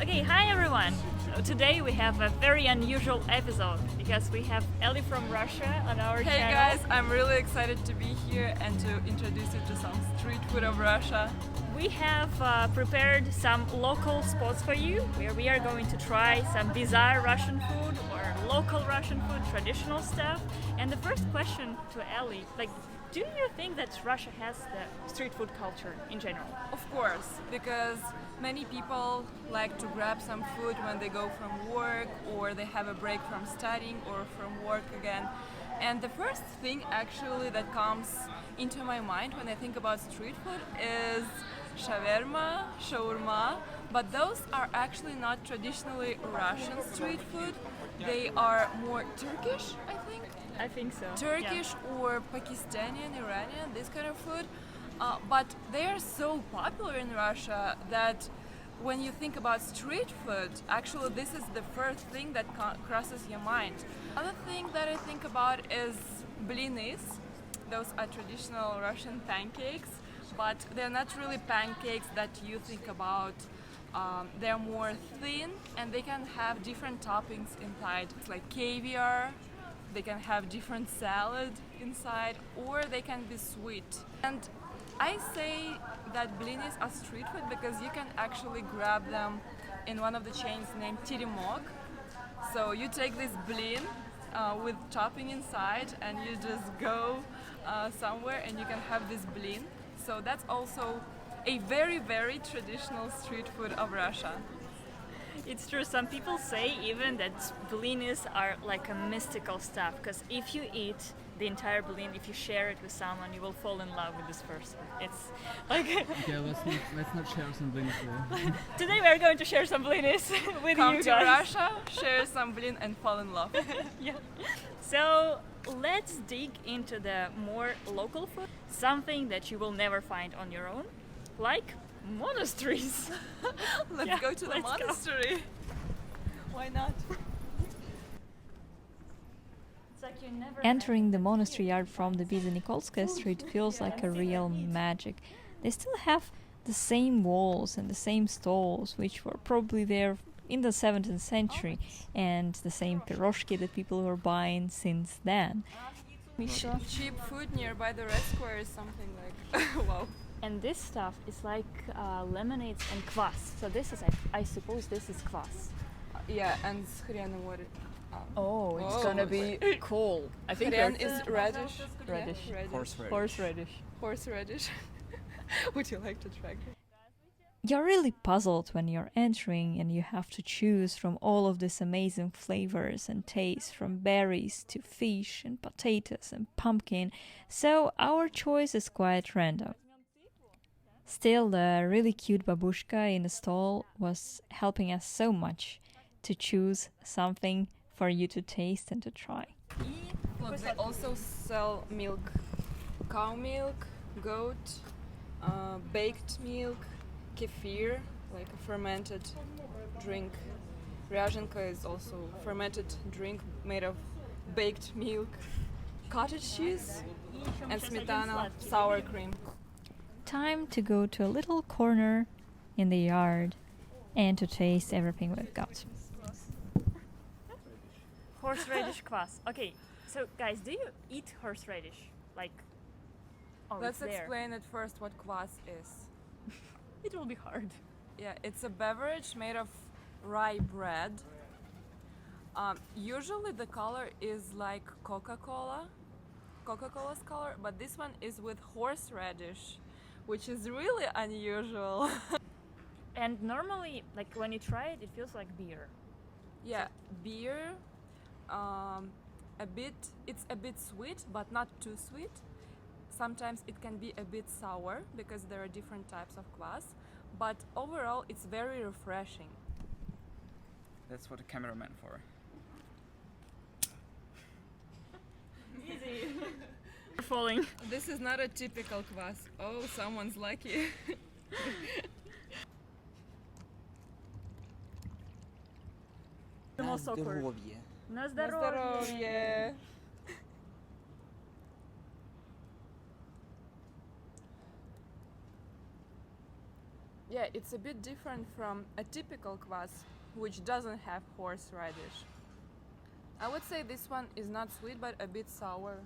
Okay, hi everyone! Today we have a very unusual episode because we have Ellie from Russia on our channel. Hey guys, I'm really excited to be here and to introduce you to some street food of Russia. We have prepared some local spots for you where we are going to try some bizarre Russian food or local Russian food, traditional stuff. And the first question to Ellie, do you think that Russia has the street food culture in general? Of course, because many people like to grab some food when they go from work or they have a break from studying or from work again. And the first thing actually that comes into my mind when I think about street food is shawarma, but those are actually not traditionally Russian street food. They are more Turkish, I think. I think so. Turkish or Pakistani and Iranian, this kind of food. But they are so popular in Russia that when you think about street food, actually this is the first thing that crosses your mind. Other thing that I think about is blinis. Those are traditional Russian pancakes, but they're not really pancakes that you think about. They're more thin and they can have different toppings inside. It's like caviar, they can have different salad inside, or they can be sweet. And I say that blinis are street food because you can actually grab them in one of the chains named Teремок. So you take this blin with topping inside and you just go somewhere and you can have this blin. So that's also a very, very traditional street food of Russia. It's true, some people say even that blinis are like a mystical stuff, because if you eat the entire blin, if you share it with someone, you will fall in love with this person. It's like... Okay, let's not share some blinis there. Today we are going to share some blinis with Come you to guys. Russia, share some blin and fall in love. Yeah. So let's dig into the more local food, something that you will never find on your own, like monasteries. Let's go to the monastery. Why not? Entering the Monastery Yard from the Nikolskaya street feels like a real magic. They still have the same walls and the same stalls, which were probably there in the 17th century, and the same piroshki that people were buying since then. Cheap food nearby the Red Square is something like wow. And this stuff is like lemonades and kvass. So this is, I suppose this is kvass. Yeah, and hrenovый what it... Oh, it's gonna be cool. I think Hren is radish. Radish. Yeah, radish. Horseradish. Horseradish. Would you like to try it? You're really puzzled when you're entering and you have to choose from all of these amazing flavors and tastes, from berries to fish and potatoes and pumpkin. So our choice is quite random. Still, the really cute babushka in the stall was helping us so much to choose something for you to taste and to try. Look, they also sell milk. Cow milk, goat, baked milk, kefir, like a fermented drink. Ryazhenka is also a fermented drink made of baked milk, cottage cheese, and smetana, sour cream. Time to go to a little corner in the yard and to taste everything we've got. Horseradish kvass. Okay, so guys, do you eat horseradish? Let's explain at first what kvass is. It will be hard. Yeah, it's a beverage made of rye bread. Usually the color is like Coca-Cola, Coca-Cola's color, but this one is with horseradish, which is really unusual. And normally, when you try it, it feels like beer. Yeah, beer. It's a bit sweet, but not too sweet. Sometimes it can be a bit sour because there are different types of kvass, but overall it's very refreshing. That's what a cameraman for. Easy. Falling. This is not a typical kvass. Oh, someone's lucky. The most awkward. На На здоровье. Yeah, it's a bit different from a typical kvass, which doesn't have horseradish. I would say this one is not sweet, but a bit sour.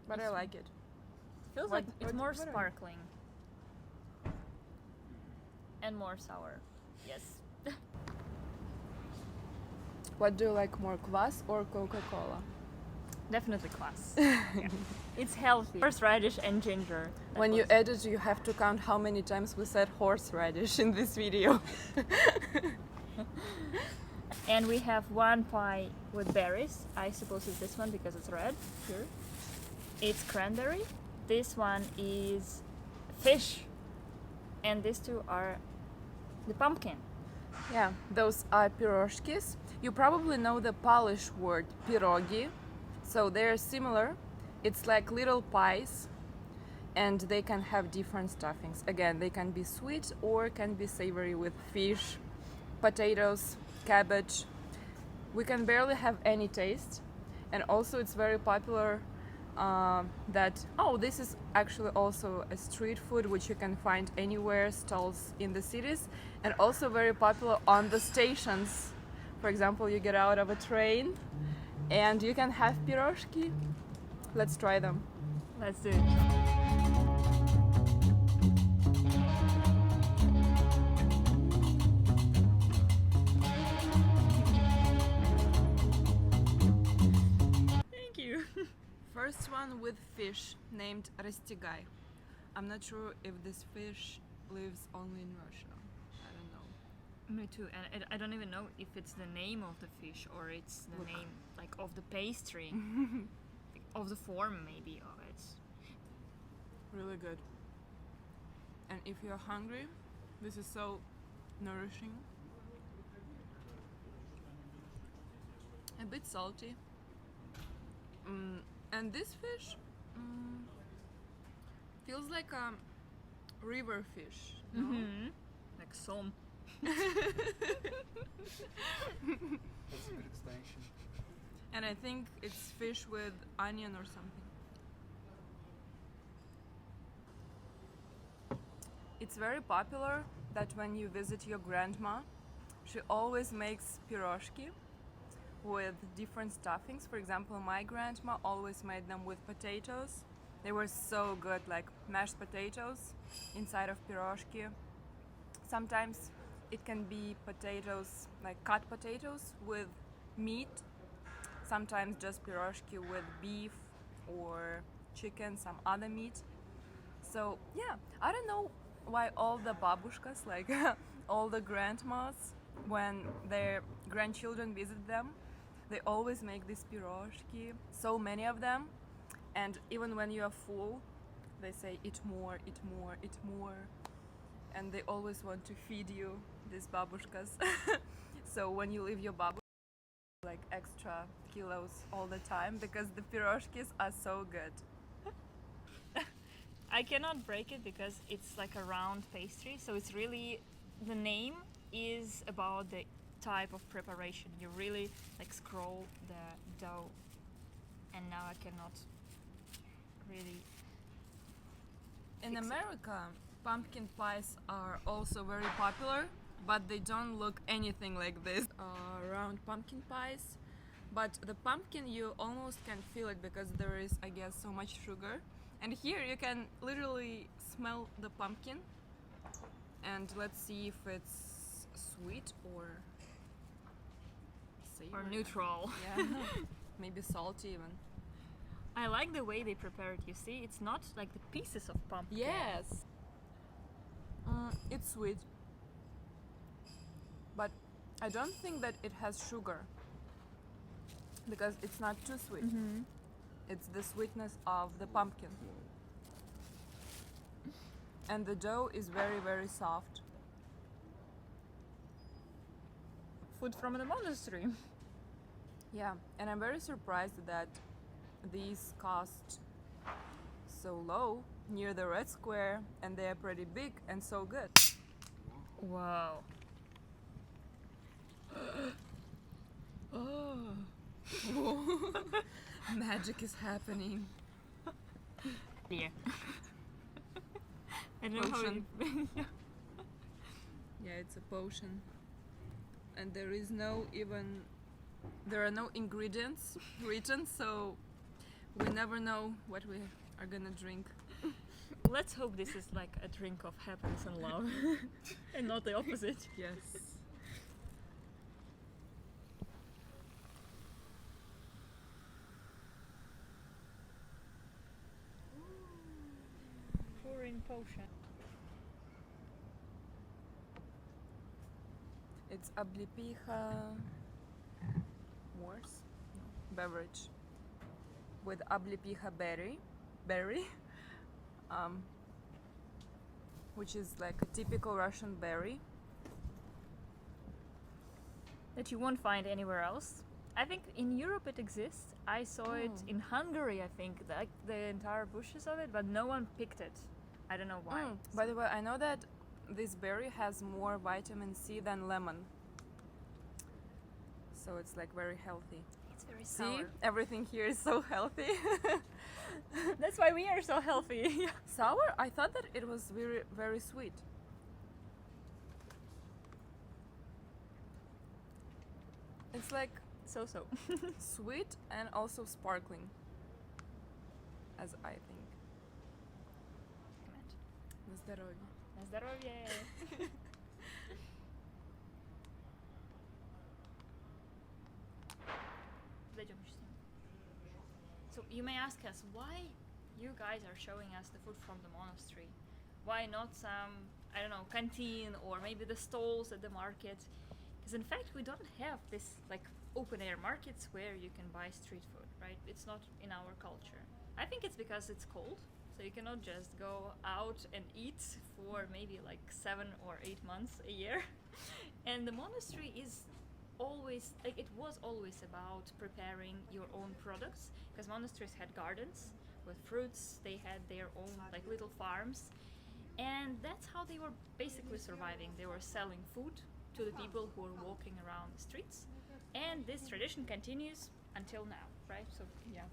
But I like it. Feels What- like it's what- more what are- sparkling and more sour. Yes. What do you like more, kvass or Coca-Cola? Definitely class. Yeah. It's healthy. Horseradish and ginger. That When you was- edit, you have to count how many times we said horseradish in this video. And we have one pie with berries. I suppose it's this one because it's red. Sure. It's cranberry. This one is fish. And these two are the pumpkin. Yeah, those are piroshkis. You probably know the Polish word pirogi. So they're similar. It's like little pies and they can have different stuffings. Again, they can be sweet or can be savory with fish, potatoes, cabbage. We can barely have any taste. And also it's very popular this is actually also a street food which you can find anywhere, stalls in the cities, and also very popular on the stations. For example, you get out of a train and you can have piroshki. Let's try them. Let's do it. Thank you. First one with fish named rastigay. I'm not sure if this fish lives only in Russia. I don't know. Me too. And I don't even know if it's the name of the fish or it's the Look. name like of the pastry, of the form maybe of it. Really good. And if you're hungry, this is so nourishing. A bit salty. And this fish feels like a river fish. No? Mm-hmm. Like some. That's a good extension. And I think it's fish with onion or something. It's very popular that when you visit your grandma, she always makes piroshki with different stuffings. For example, my grandma always made them with potatoes. They were so good, like mashed potatoes inside of piroshki. Sometimes it can be potatoes, like cut potatoes with meat. Sometimes just piroshki with beef or chicken, some other meat. So yeah, I don't know why all the babushkas, like all the grandmas, when their grandchildren visit them, they always make this piroshki, so many of them, and even when you are full, they say eat more, eat more, eat more, and they always want to feed you, these babushkas. So when you leave your babushka, like extra kilos all the time because the piroshkis are so good. I cannot break it because it's like a round pastry, so it's really, the name is about the type of preparation. You really like scroll the dough, and now I cannot really. In fix it. America, pumpkin pies are also very popular, but they don't look anything like this. Round pumpkin pies, but the pumpkin you almost can feel it because there is, I guess, so much sugar. And here you can literally smell the pumpkin. And let's see if it's sweet or savory. Or neutral. Yeah, maybe salty even. I like the way they prepare it. You see, it's not like the pieces of pumpkin. Yes. It's sweet. But I don't think that it has sugar. Because it's not too sweet. Mm-hmm. It's the sweetness of the pumpkin. And the dough is very, very soft. Food from the monastery. Yeah, and I'm very surprised that these cost so low near the Red Square and they are pretty big and so good. Wow. Oh. Magic is happening. Yeah. I don't know how Potion. you. Yeah, it's a potion. And there are no ingredients written, so we never know what we are gonna drink. Let's hope this is like a drink of happiness and love, and not the opposite. Yes. Pouring potion. It's oblepikha beverage with oblepikha berry, which is like a typical Russian berry. That you won't find anywhere else. I think in Europe it exists. I saw it in Hungary, I think, like the entire bushes of it, but no one picked it. I don't know why. By the way, I know that this berry has more vitamin C than lemon. So it's like very healthy. It's very See, sour. everything here is so healthy. That's why we are so healthy. Sour? I thought that it was very, very sweet. It's like So. sweet and also sparkling, as I think. На здоровье. На здоровье. So you may ask us why you guys are showing us the food from the monastery. Why not some, I don't know, canteen or maybe the stalls at the market? Because in fact we don't have this like open air markets where you can buy street food, right? It's not in our culture. I think it's because it's cold, so you cannot just go out and eat for maybe like 7 or 8 months a year. And the monastery is always, like, it was always about preparing your own products, because monasteries had gardens with fruits, they had their own like little farms, and that's how they were basically surviving. They were selling food to the people who were walking around the streets, and this tradition continues until now, right? So yeah.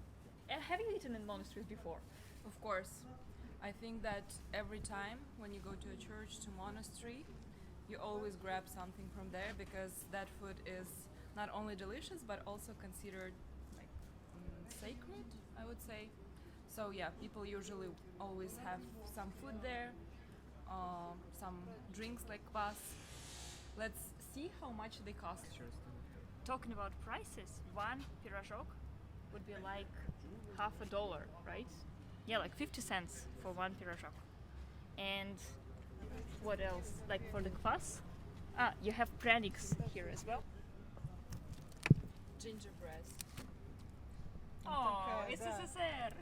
Have you eaten in monasteries before? Of course. I think that every time when you go to a church, to monastery, you always grab something from there, because that food is not only delicious but also considered like sacred, I would say. So yeah, people usually always have some food there, some drinks like kvass. Let's see how much they cost. Talking about prices, one piroshok would be like $50, right? Yeah, like 50 cents for one piroshok. And what else? Like for the kvass? You have praniks here as well. Gingerbread. Oh, такая, да. SSSR!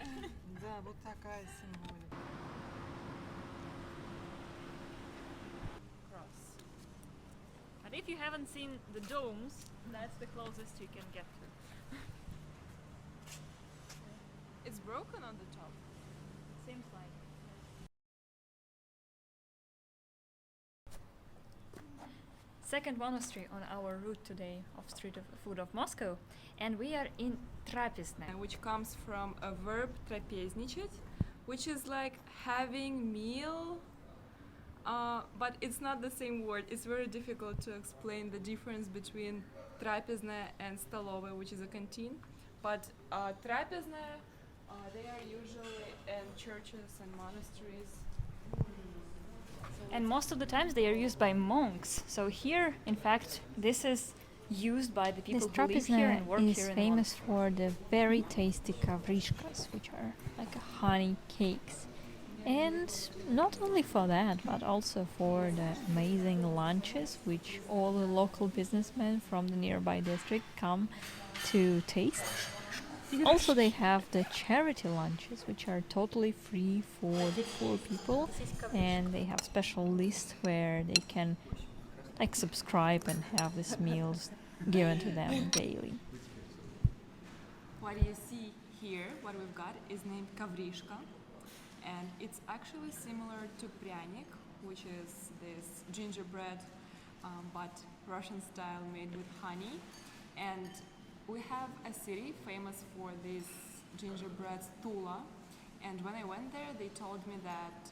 Да, вот такая символика. Cross. But if you haven't seen the domes, that's the closest you can get to. It's broken on the top. Seems like. Second monastery on our route today of Street of Food of Moscow, and we are in Trapezna. Which comes from a verb трапезничать, which is like having meal, but it's not the same word. It's very difficult to explain the difference between трапезная and столовая, which is a canteen. But трапезная, they are usually in churches and monasteries. And most of the times they are used by monks. So here, in fact, this is used by the people This who live here and work trapezna here is in famous for the very tasty kavrishkas, which are like honey cakes. And not only for that, but also for the amazing lunches, which all the local businessmen from the nearby district come to taste. Also, they have the charity lunches, which are totally free for the poor people, and they have special lists where they can like subscribe and have these meals given to them daily. What you see here, what we've got, is named kavrishka, and it's actually similar to pryanik, which is this gingerbread, but Russian style, made with honey. And we have a city famous for this gingerbread, Tula, and when I went there, they told me that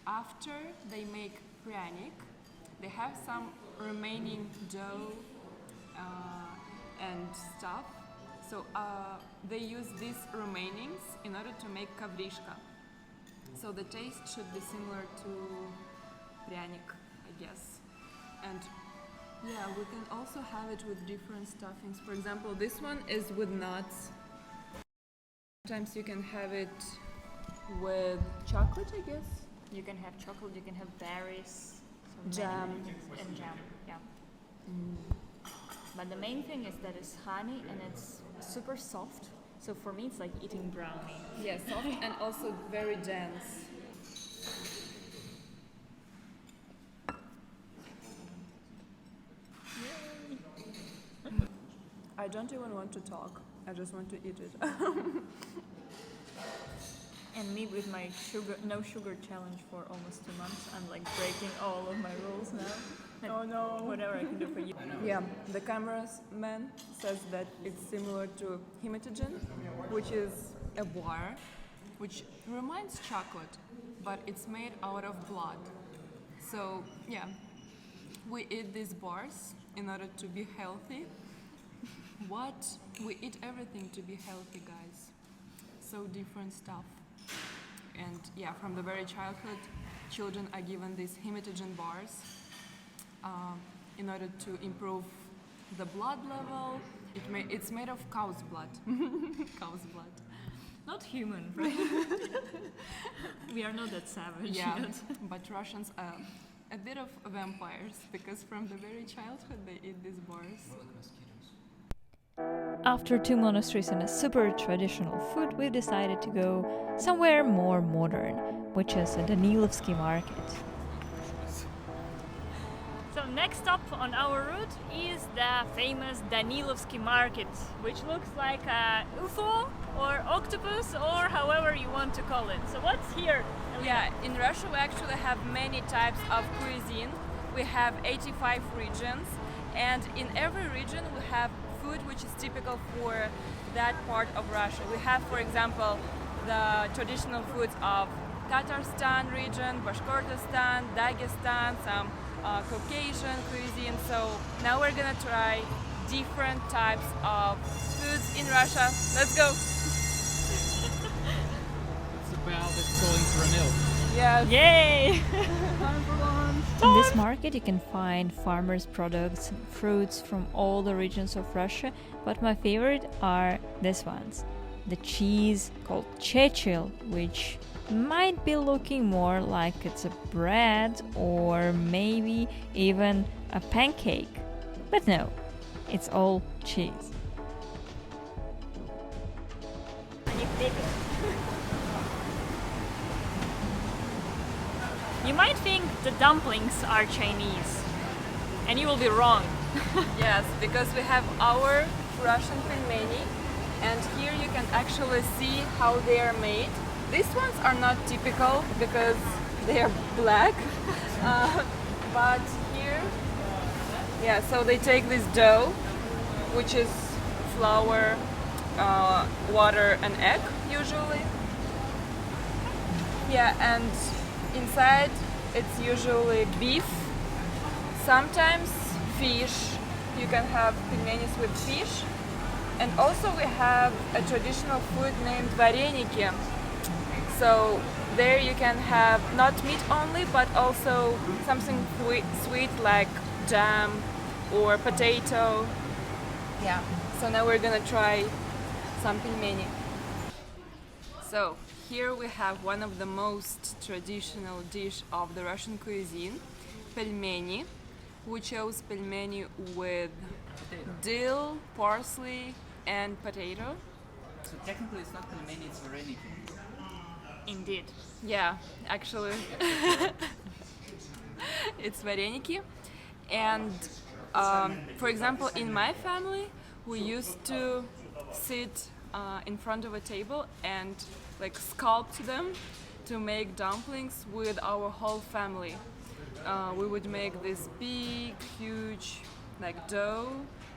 after they make pryanik, they have some remaining dough and stuff. So they use these remainings in order to make kavrishka. So the taste should be similar to pryanik, I guess. And yeah, we can also have it with different stuffings. For example, this one is with nuts. Sometimes you can have it with chocolate, I guess. You can have chocolate, you can have berries, Jam. and jam. Yeah. But the main thing is that it's honey and it's super soft. So for me, it's like eating brownie. Yeah, soft and also very dense. I don't even want to talk. I just want to eat it. And me with my no sugar challenge for almost 2 months, I'm like breaking all of my rules now. And Oh no. whatever I can do for you. Yeah, the cameraman says that it's similar to hematogen, which is a bar, which reminds chocolate, but it's made out of blood. So yeah, we eat these bars in order to be healthy. What? We eat everything to be healthy, guys. So different stuff. And yeah, from the very childhood, children are given these hematogen bars in order to improve the blood level. It's made of cow's blood. Cow's blood. Not human, right? We are not that savage Yeah, yet. but Russians are a bit of vampires because from the very childhood they eat these bars. After 2 monasteries and a super traditional food, we decided to go somewhere more modern, which is a Danilovsky market. So next stop on our route is the famous Danilovsky market, which looks like a UFO or octopus or however you want to call it. So what's here? Elena? Yeah, in Russia we actually have many types of cuisine. We have 85 regions, and in every region we have food which is typical for that part of Russia. We have, for example, the traditional foods of Tatarstan region, Bashkortostan, Dagestan, some Caucasian cuisine. So now we're gonna try different types of foods in Russia. Let's go! It's about us calling for a meal. Yes. Yay! In this market you can find farmers' products and fruits from all the regions of Russia, but my favorite are these ones. The cheese called chechil, which might be looking more like it's a bread or maybe even a pancake. But no, it's all cheese. You might think the dumplings are Chinese, and you will be wrong. Yes, because we have our Russian pelmeni, and here you can actually see how they are made. These ones are not typical because they are black, but here, yeah, so they take this dough, which is flour, water and egg usually. Yeah, and inside it's usually beef, sometimes fish. You can have pelmenis with fish. And also we have a traditional food named vareniki. So there you can have not meat only, but also something sweet like jam or potato. Yeah, so now we're gonna try some pelmeni. So here we have one of the most traditional dish of the Russian cuisine, pelmeni. We chose pelmeni with dill, parsley, and potato. So technically it's not pelmeni, it's vareniki. Indeed. Yeah, actually, it's vareniki. And for example, in my family, we used to sit in front of a table and like sculpt them to make dumplings with our whole family. We would make this big, huge, like dough,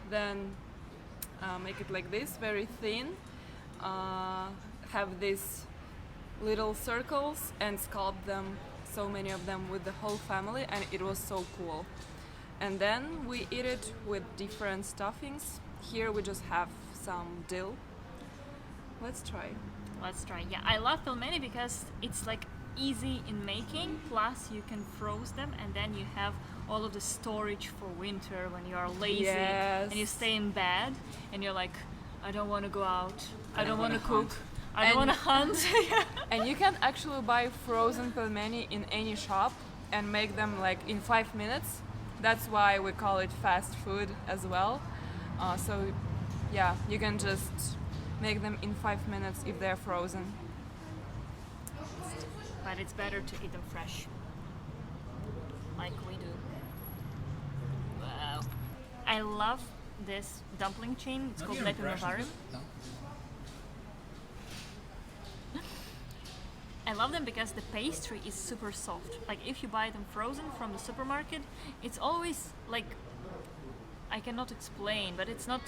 then make it like this, very thin, have these little circles and sculpt them so many of them with the whole family, and it was so cool. And then we eat it with different stuffings. Here we just have some dill. Let's try. Let's try. Yeah, I love pelmeni because it's like easy in making, plus you can froze them, and then you have all of the storage for winter when you are lazy Yes. and you stay in bed and you're like, I don't want to go out, I don't want to wanna cook, I don't And- want to hunt. And you can actually buy frozen pelmeni in any shop and make them like in 5 minutes. That's why we call it fast food as well. So yeah, you can just make them in 5 minutes if they're frozen. But it's better to eat them fresh, like we do. Wow. I love this dumpling chain. It's called Danilovsky. No. I love them because the pastry is super soft. Like if you buy them frozen from the supermarket, it's always like, I cannot explain, but it's not,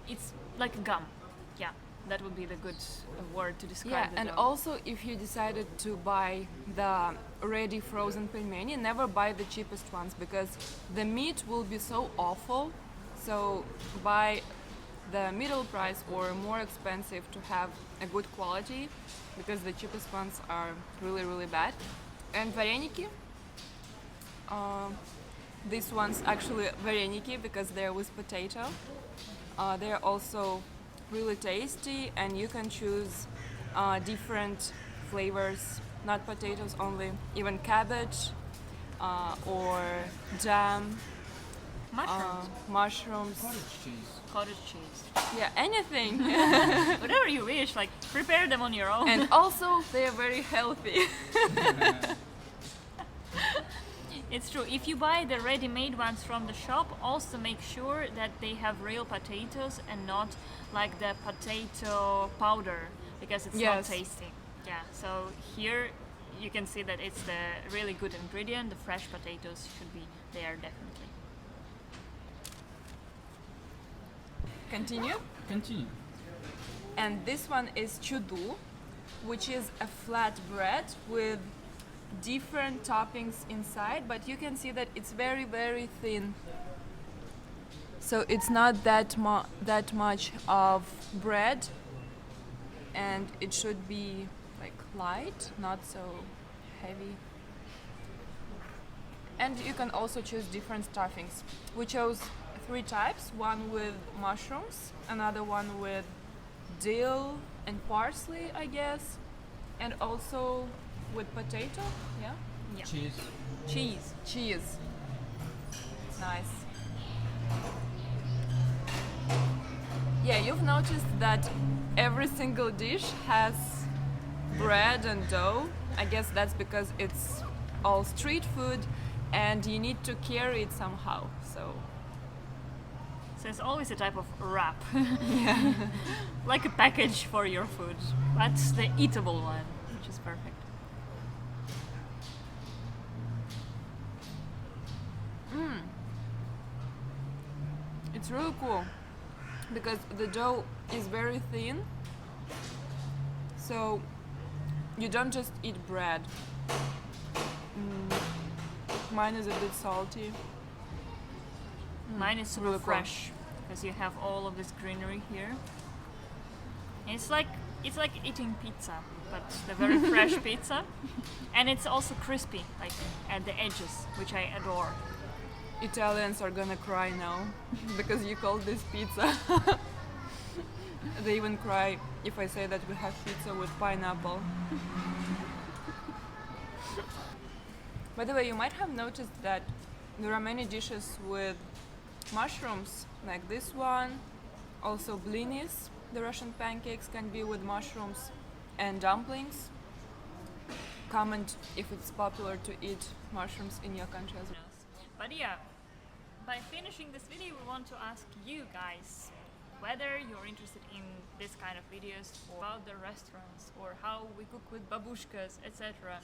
it's like gum. Yeah, that would be the good word to describe Yeah, the and dough. also if you decided to buy the ready frozen pelmeni, never buy the cheapest ones because the meat will be so awful. So buy the middle price or more expensive to have a good quality, because the cheapest ones are really, really bad. And vareniki, these ones actually vareniki because they're with potato. They're also really tasty, and you can choose different flavors, not potatoes only, even cabbage or jam, Mushrooms, mushrooms, Cottage cheese. cottage cheese, yeah, anything. whatever you wish. Like prepare them on your own. And also they are very healthy. It's true. If you buy the ready-made ones from the shop, also make sure that they have real potatoes and not like the potato powder, because it's Yes. not tasty. Yeah. So here you can see that it's the really good ingredient. The fresh potatoes should be there definitely. Continue. Continue. And this one is chudu, which is a flat bread with different toppings inside, but you can see that it's very, very thin. So it's not that much of bread, and it should be like light, not so heavy. And you can also choose different stuffings. We chose 3 types, one with mushrooms, another one with dill and parsley, I guess, and also with potato, yeah? Yeah. Cheese. Cheese. Nice. Yeah, you've noticed that every single dish has bread and dough. I guess that's because it's all street food and you need to carry it somehow. So So it's always a type of wrap, like a package for your food. That's the eatable one, which is perfect. it's really cool because the dough is very thin. So you don't just eat bread. Mine is a bit salty. Mine is super really cool. fresh because you have all of this greenery here. And it's like eating pizza, but the very fresh pizza, and it's also crispy, like at the edges, which I adore. Italians are gonna cry now because you call this pizza. They even cry if I say that we have pizza with pineapple. By the way, you might have noticed that there are many dishes with mushrooms, like this one. Also blinis, the Russian pancakes, can be with mushrooms, and dumplings. Comment if it's popular to eat mushrooms in your country as well. But yeah, by finishing this video, we want to ask you guys whether you're interested in this kind of videos or about the restaurants or how we cook with babushkas, etc.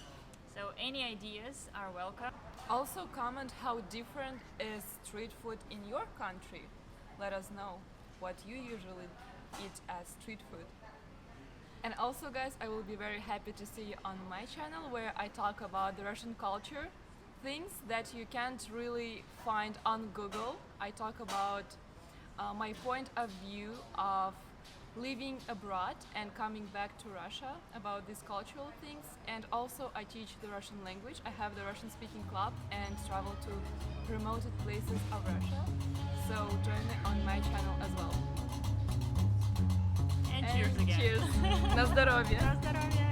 So any ideas are welcome. Also comment how different is street food in your country. Let us know what you usually eat as street food. And also, guys, I will be very happy to see you on my channel where I talk about the Russian culture, things that you can't really find on Google. I talk about my point of view of living abroad and coming back to Russia, about these cultural things, and also I teach the Russian language. I have the Russian speaking club and travel to remote places of Russia, so join me on my channel as well. And cheers again. Cheers! На здоровье! На здоровье!